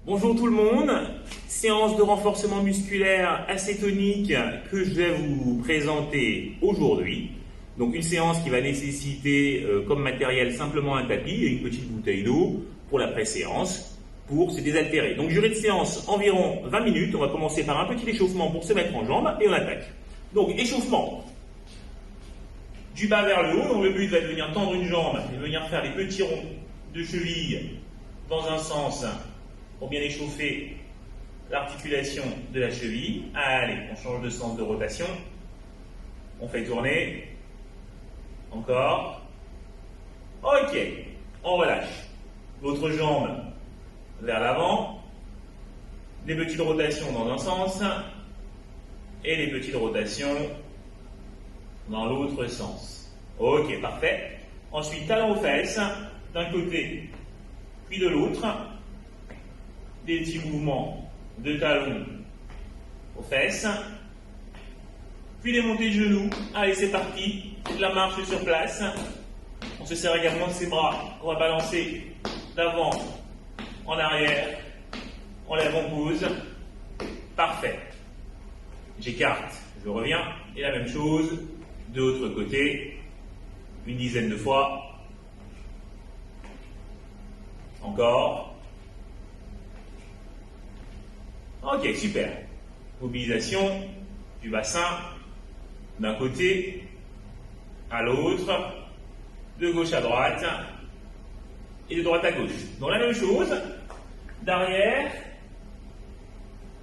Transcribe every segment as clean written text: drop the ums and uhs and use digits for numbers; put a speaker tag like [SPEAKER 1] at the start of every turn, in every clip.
[SPEAKER 1] Bonjour tout le monde, séance de renforcement musculaire assez tonique que je vais vous présenter aujourd'hui. Donc une séance qui va nécessiter comme matériel simplement un tapis et une petite bouteille d'eau pour la pré-séance pour se désaltérer. Donc durée de séance environ 20 minutes, on va commencer par un petit échauffement pour se mettre en jambe et on attaque. Donc échauffement du bas vers le haut, donc le but va être de venir tendre une jambe et de venir faire des petits ronds de cheville dans un sens pour bien échauffer l'articulation de la cheville. Allez, on change de sens de rotation. On fait tourner. Encore. Ok, on relâche. L'autre jambe vers l'avant. Des petites rotations dans un sens. Et des petites rotations dans l'autre sens. Ok, parfait. Ensuite, talon aux fesses, d'un côté, puis de l'autre. Des petits mouvements de talons aux fesses, puis des montées de genoux. Allez, c'est parti, de la marche sur place. On se sert également de ses bras qu'on va balancer d'avant en arrière. On lève, on pose. Parfait. J'écarte, je reviens. Et la même chose de l'autre côté, une dizaine de fois. Encore. Ok, super. Mobilisation du bassin d'un côté à l'autre, de gauche à droite et de droite à gauche. Donc la même chose, d'arrière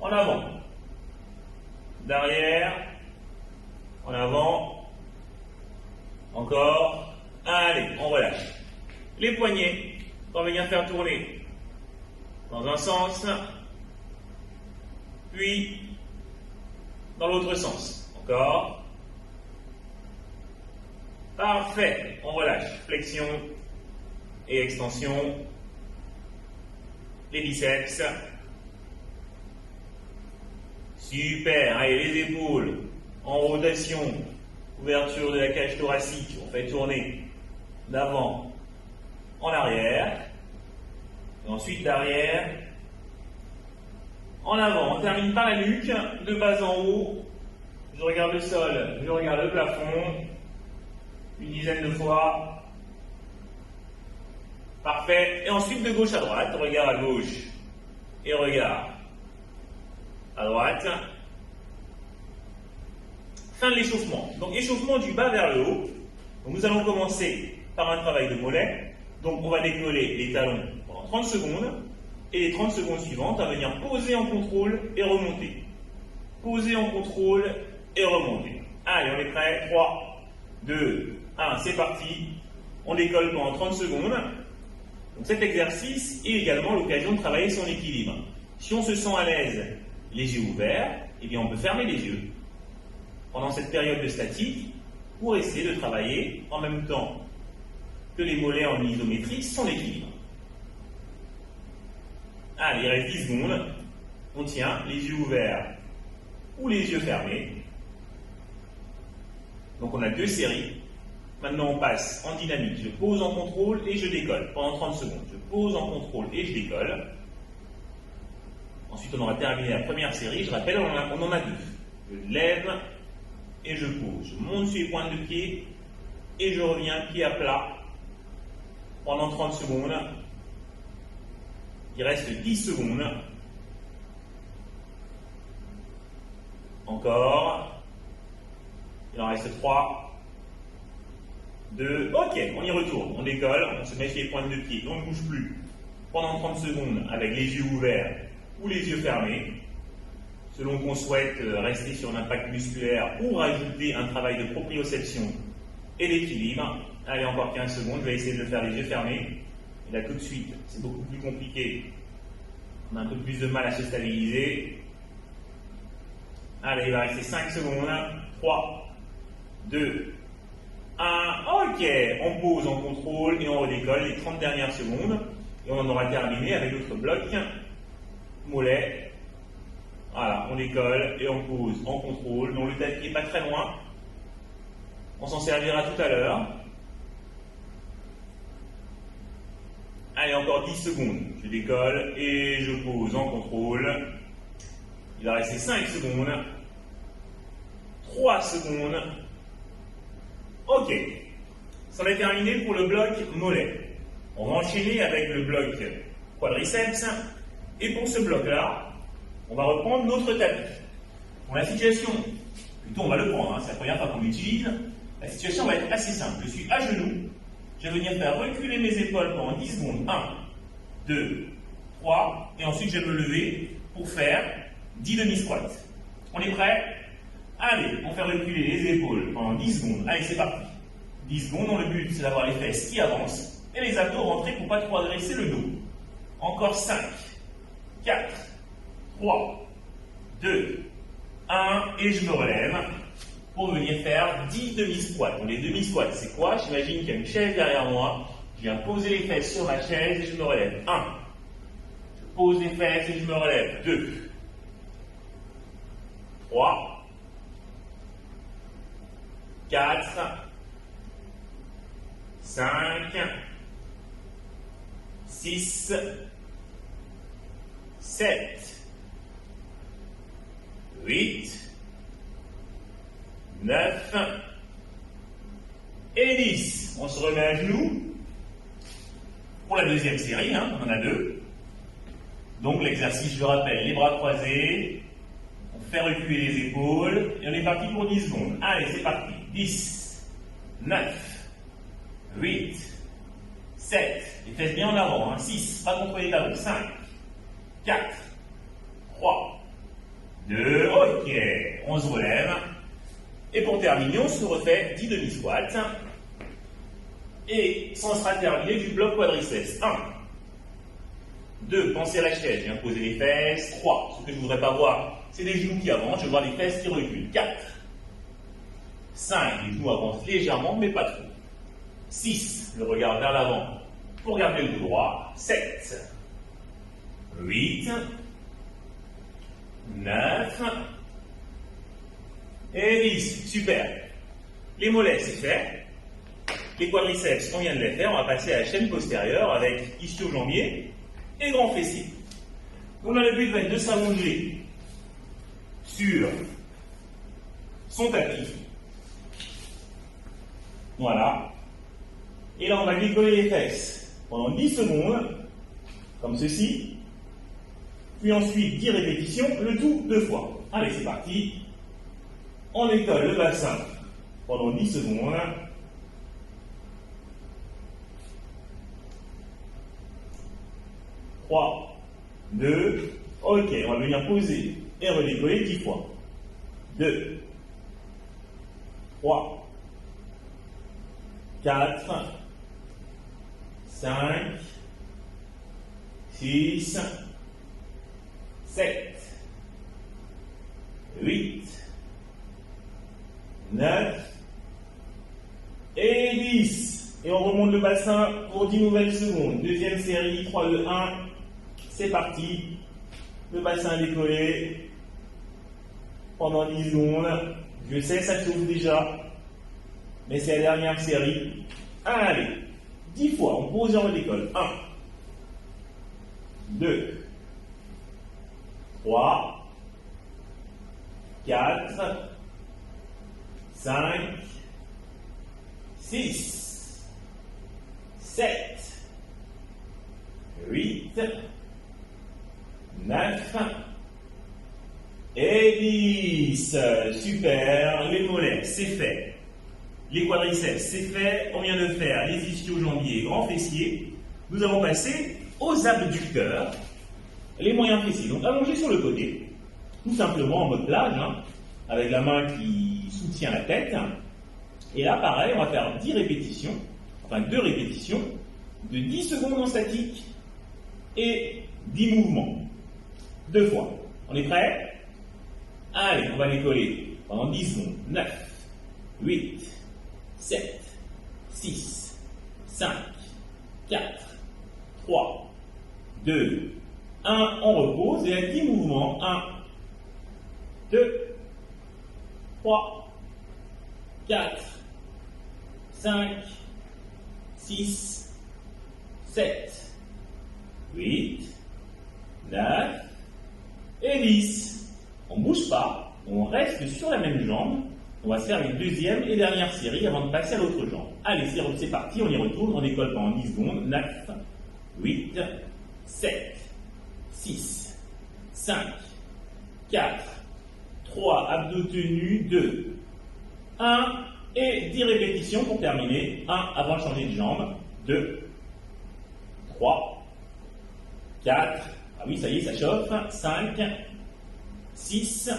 [SPEAKER 1] en avant. D'arrière en avant. Encore. Allez, on relâche. Les poignets, on va venir faire tourner dans un sens, puis dans l'autre sens. Encore. Parfait. On relâche. Flexion et extension. Les biceps. Super. Allez, les épaules en rotation. Ouverture de la cage thoracique. On fait tourner d'avant en arrière. Et ensuite d'arrière en avant. On termine par la nuque, de bas en haut. Je regarde le sol, je regarde le plafond. Une dizaine de fois. Parfait. Et ensuite de gauche à droite, regard à gauche et regard à droite. Fin de l'échauffement. Donc échauffement du bas vers le haut. Donc nous allons commencer par un travail de mollet. Donc on va décoller les talons pendant 30 secondes. Et les 30 secondes suivantes, à venir poser en contrôle et remonter. Poser en contrôle et remonter. Allez, on est prêt. 3, 2, 1, c'est parti. On décolle pendant 30 secondes. Donc cet exercice est également l'occasion de travailler son équilibre. Si on se sent à l'aise, les yeux ouverts, eh bien on peut fermer les yeux pendant cette période de statique pour essayer de travailler en même temps que les mollets en isométrie son équilibre. Allez, il reste 10 secondes. On tient les yeux ouverts ou les yeux fermés. Donc on a deux séries. Maintenant on passe en dynamique. Je pose en contrôle et je décolle pendant 30 secondes. Je pose en contrôle et je décolle. Ensuite on aura terminé la première série. Je rappelle, on en a deux. Je lève et je pose. Je monte sur les pointes de pied et je reviens pied à plat pendant 30 secondes. Il reste 10 secondes. Encore. Il en reste 3. 2. Ok, on y retourne. On décolle, on se met sur les pointes de pied. On ne bouge plus pendant 30 secondes avec les yeux ouverts ou les yeux fermés. Selon qu'on souhaite rester sur l'impact musculaire ou rajouter un travail de proprioception et d'équilibre. Allez, encore 15 secondes. Je vais essayer de le faire les yeux fermés. Et là, tout de suite, c'est beaucoup plus compliqué. On a un peu plus de mal à se stabiliser. Allez, il va rester 5 secondes. 3, 2, 1. Ok, on pose en contrôle et on redécolle les 30 dernières secondes. Et on en aura terminé avec notre bloc mollet. Voilà, on décolle et on pose en contrôle. Donc le tapis n'est pas très loin. On s'en servira tout à l'heure. Allez, encore 10 secondes. Je décolle et je pose en contrôle. Il va rester 5 secondes. 3 secondes. Ok. Ça va être terminé pour le bloc mollet. On va enchaîner avec le bloc quadriceps. Et pour ce bloc-là, on va reprendre notre tapis. Pour la situation, plutôt on va le prendre, hein, c'est la première fois qu'on l'utilise. La situation va être assez simple. Je suis à genoux. Je vais venir faire reculer mes épaules pendant 10 secondes. 1, 2, 3. Et ensuite, je vais me lever pour faire 10 demi-squats. On est prêt? Allez, on fait reculer les épaules pendant 10 secondes. Allez, c'est parti. 10 secondes, dont le but, c'est d'avoir les fesses qui avancent et les abdos rentrés pour ne pas trop adresser le dos. Encore 5, 4, 3, 2, 1. Et je me relève pour venir faire 10 demi-squats. Donc les demi-squats, c'est quoi? J'imagine qu'il y a une chaise derrière moi. Je viens poser les fesses sur ma chaise et je me relève. 1. Je pose les fesses et je me relève. 2. 3. 4. 5. 6. 7. 8. 9 et 10. On se remet à genoux pour la deuxième série, hein, on en a 2. Donc l'exercice, je rappelle, les bras croisés, on fait reculer les épaules et on est parti pour 10 secondes. Allez, c'est parti. 10, 9, 8, 7, les fesses bien en avant, hein, 6, pas contre les talons, 5, 4, 3, 2, ok, on se relève. Et pour terminer, on se refait 10 demi-squats. Et ça sera terminé du bloc quadriceps. 1. 2. Pensez à la chaise. Je viens poser les fesses. 3. Ce que je ne voudrais pas voir, c'est les genoux qui avancent. Je veux voir les fesses qui reculent. 4. 5. Les genoux avancent légèrement, mais pas trop. 6. Le regard vers l'avant pour garder le dos droit. 7. 8. 9. Et 10, super. Les mollets, c'est fait. Les quadriceps, on vient de les faire. On va passer à la chaîne postérieure avec ischio-jambier et grand fessier. Donc là, le but va être de s'allonger sur son tapis. Voilà. Et là, on va décoller les fesses pendant 10 secondes, comme ceci. Puis ensuite, 10 répétitions, le tout 2 fois. Allez, c'est parti. On décolle le bassin pendant 10 secondes. Trois, 2, ok, on va venir poser et redécoller 10 fois. 2, 3, 4, 5, 6, 7, 8, 9 et 10. Et on remonte le bassin pour 10 nouvelles secondes. Deuxième série, 3, 2, 1. C'est parti. Le bassin décollé pendant 10 secondes. Je sais, ça chauffe déjà. Mais c'est la dernière série. Allez, 10 fois. On pose et on redécolle. 1, 2, 3, 4, 5, 6, 7, 8, 9 et 10. Super. Les mollets, c'est fait. Les quadriceps, c'est fait. On vient de faire les ischio-jambiers et grands fessiers. Nous allons passer aux abducteurs, les moyens fessiers. Donc allongés sur le côté, tout simplement en mode plage, hein, avec la main qui soutient la tête. Et là, pareil, on va faire 10 répétitions, enfin 2 répétitions, de 10 secondes en statique et 10 mouvements. 2 fois. On est prêt? Allez, on va décoller pendant 10 secondes. 9, 8, 7, 6, 5, 4, 3, 2, 1. On repose et à 10 mouvements. 1, 2, 3, 4, 5, 6, 7, 8, 9 et 10. On ne bouge pas, on reste sur la même jambe. On va se faire une deuxième et dernière série avant de passer à l'autre jambe. Allez, c'est parti, on y retourne, on décolle pendant 10 secondes. 9, 8, 7, 6, 5, 4, 3, abdos tenus, 2, 1, et 10 répétitions pour terminer. 1 avant de changer de jambe, 2, 3, 4, ah oui, ça y est, ça chauffe, 5, 6,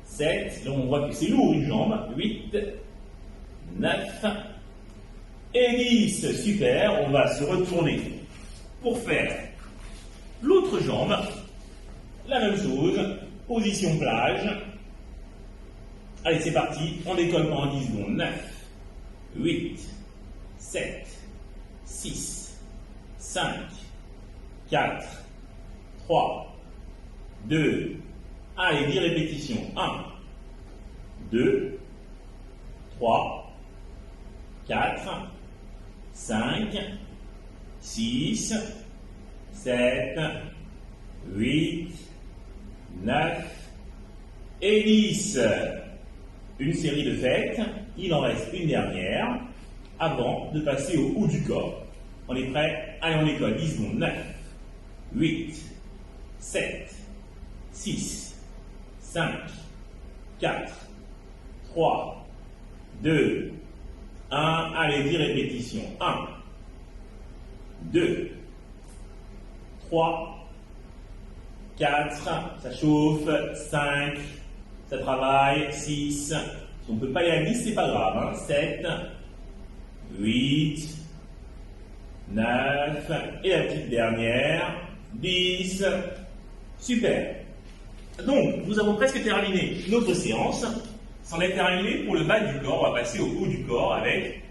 [SPEAKER 1] 7, là on voit que c'est lourd une jambe, 8, 9 et 10, super, on va se retourner pour faire l'autre jambe, la même chose, position plage. Allez, c'est parti, on décolle pendant 10 secondes. 9, 8, 7, 6, 5, 4, 3, 2, allez, 10 répétitions. 1, 2, 3, 4, 5, 6, 7, 8, 9 et 10. Une série de fêtes, il en reste une dernière avant de passer au haut du corps. On est prêt? Allez, on décolle. 10 secondes. 9, 8, 7, 6, 5, 4, 3, 2, 1. Allez, 10 répétitions. 1, 2, 3, 4, ça chauffe, 5, ça travaille, 6, si on ne peut pas aller à 10, c'est pas grave, hein. 7, 8, 9, et la petite dernière, 10, super. Donc, nous avons presque terminé notre séance, c'en est terminé pour le bas du corps, on va passer au haut du corps avec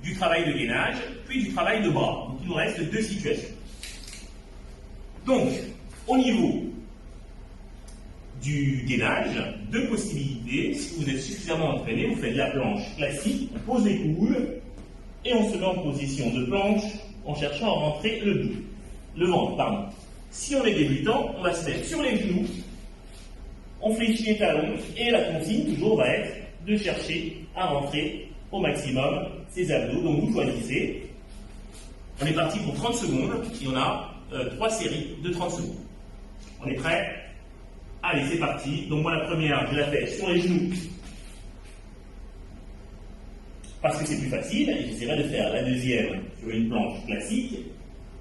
[SPEAKER 1] du travail de gainage, puis du travail de bras. Donc, il nous reste 2 situations. Donc, au niveau du gainage, 2 possibilités. Si vous êtes suffisamment entraîné, vous faites la planche classique, on pose les coudes et on se met en position de planche en cherchant à rentrer le ventre, pardon. Si on est débutant, on va se mettre sur les genoux, on fléchit les talons et la consigne toujours va être de chercher à rentrer au maximum ses abdos. Donc vous choisissez. On est parti pour 30 secondes et on a 3 séries de 30 secondes. On est prêt? Allez, c'est parti. Donc moi, la première, je la fais sur les genoux parce que c'est plus facile. Et j'essaierai de faire la deuxième sur une planche classique.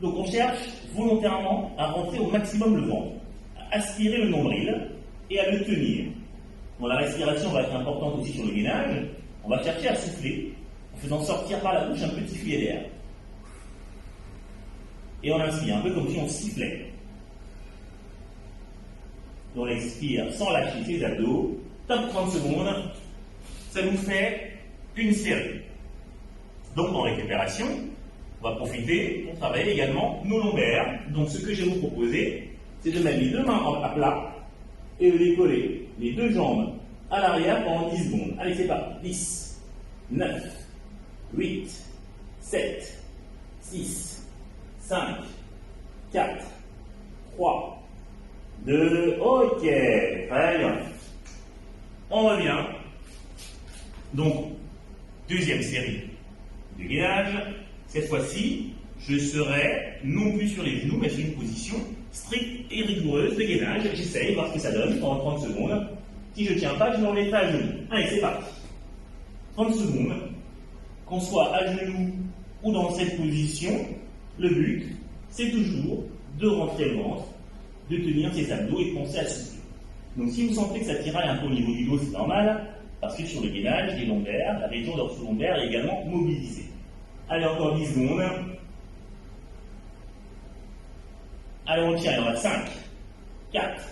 [SPEAKER 1] Donc on cherche volontairement à rentrer au maximum le ventre, à aspirer le nombril et à le tenir. Bon, la respiration va être importante aussi sur le gainage. On va chercher à souffler en faisant sortir par la bouche un petit filet d'air. Et on inspire, un peu comme si on sifflait. On expire sans lâcher ses abdos. Top 30 secondes. Ça nous fait une série. Donc en récupération, on va profiter pour travailler également nos lombaires. Donc ce que je vais vous proposer, c'est de mettre les 2 mains à plat et de décoller les 2 jambes à l'arrière pendant 10 secondes. Allez, c'est parti. 10, 9, 8, 7, 6, 5, 4, 3, 2, ok, très bien. On revient. Donc, deuxième série de gainage. Cette fois-ci, je serai non plus sur les genoux, mais sur une position stricte et rigoureuse de gainage. J'essaye, voir ce que ça donne pendant 30 secondes. Si je ne tiens pas, je me remettrai à genoux. Allez, c'est parti. 30 secondes. Qu'on soit à genoux ou dans cette position, le but, c'est toujours de rentrer le ventre, de tenir ses abdos et de penser à souffler. Donc si vous sentez que ça tiraille un peu au niveau du dos, c'est normal, parce que sur le gainage, les lombaires, la région dorsolaire est également mobilisée. Allez, encore 10 secondes. Allez, on tient, il y en a 5, 4,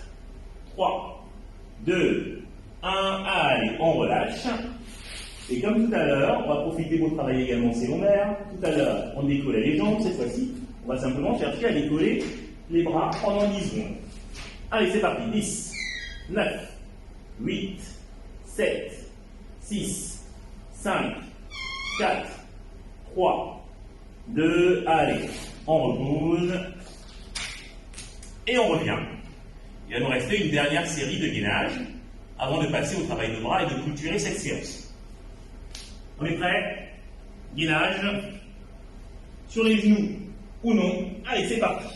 [SPEAKER 1] 3, 2, 1, allez, on relâche. Et comme tout à l'heure, on va profiter pour travailler également ses lombaires. Tout à l'heure, on décollait les jambes, cette fois-ci, on va simplement chercher à décoller les bras pendant 10 secondes. Allez, c'est parti. 10, 9, 8, 7, 6, 5, 4, 3, 2, allez, on repose. Et on revient. Il va nous rester une dernière série de gainages avant de passer au travail de bras et de clôturer cette séance. On est prêt? Gainage sur les genoux ou non. Allez, c'est parti.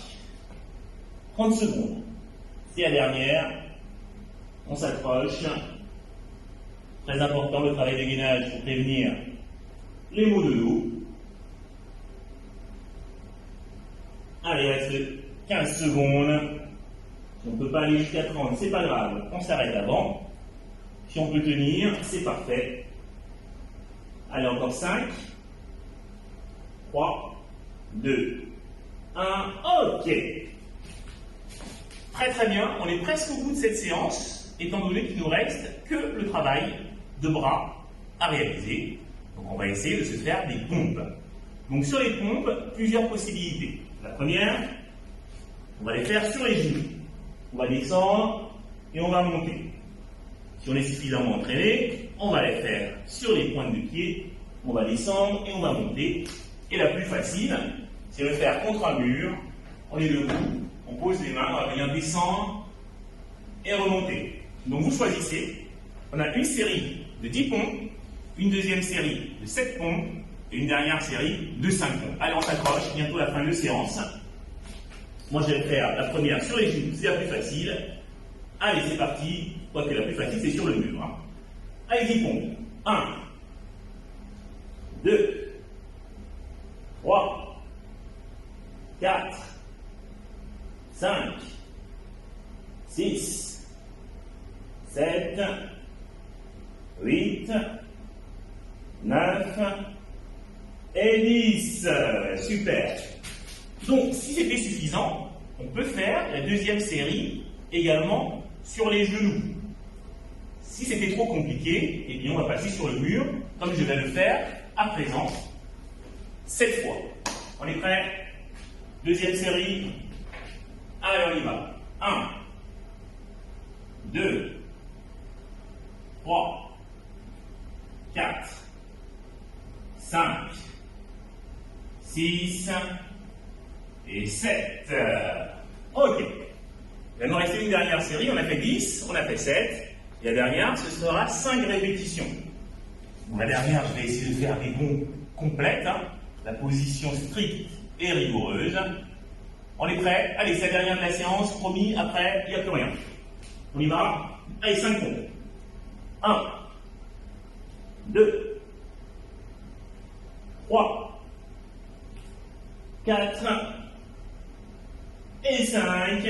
[SPEAKER 1] 30 secondes. C'est la dernière. On s'accroche. Très important le travail de gainage pour prévenir les maux de dos. Allez, il reste 15 secondes. Si on ne peut pas aller jusqu'à 30, c'est pas grave. On s'arrête avant. Si on peut tenir, c'est parfait. Allez, encore 5. 3, 2, 1. OK. Très très bien. On est presque au bout de cette séance, étant donné qu'il nous reste que le travail de bras à réaliser. Donc on va essayer de se faire des pompes. Donc sur les pompes, plusieurs possibilités. La première, on va les faire sur les genoux. On va descendre et on va monter. Si on est suffisamment entraîné, on va les faire sur les pointes de pied. On va descendre et on va monter. Et la plus facile, c'est de le faire contre un mur. On est debout, on pose les mains, on va venir descendre et remonter. Donc vous choisissez. On a une série de 10 pompes, une deuxième série de 7 pompes et une dernière série de 5 pompes. Allez, on s'accroche, bientôt la fin de séance. Moi, je vais faire la première sur les genoux, c'est la plus facile. Allez, c'est parti. Quoique la plus facile, c'est sur le mur. Allez, 10 pompes. 1, 2, 3, 4, 5, 6, 7, 8, 9 et 10. Super. Donc, si c'était suffisant, on peut faire la deuxième série également sur les genoux. Si c'était trop compliqué, eh bien on va passer sur le mur, comme je vais le faire à présent, 7 fois. On est prêt? Deuxième série. Allez, on y va. 1, 2, 3, 4, 5, 6 et 7. OK. Il va nous rester une dernière série. On a fait 10, on a fait 7. Et la dernière, ce sera 5 répétitions. Bon, la dernière, je vais essayer de faire des bons complètes. La position stricte et rigoureuse. On est prêt? Allez, c'est la dernière de la séance. Promis, après, il n'y a plus rien. On y va? Allez, 5 pompes. 1, 2, 3, 4 et 5.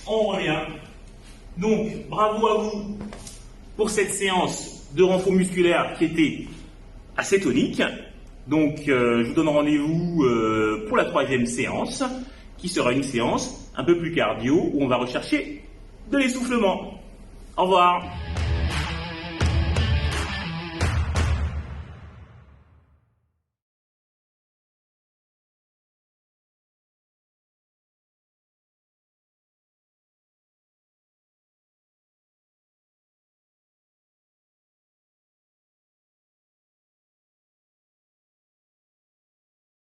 [SPEAKER 1] On revient. Donc, bravo à vous pour cette séance de renfort musculaire qui était assez tonique. Donc, je vous donne rendez-vous pour la 3e séance, qui sera une séance un peu plus cardio, où on va rechercher de l'essoufflement. Au revoir.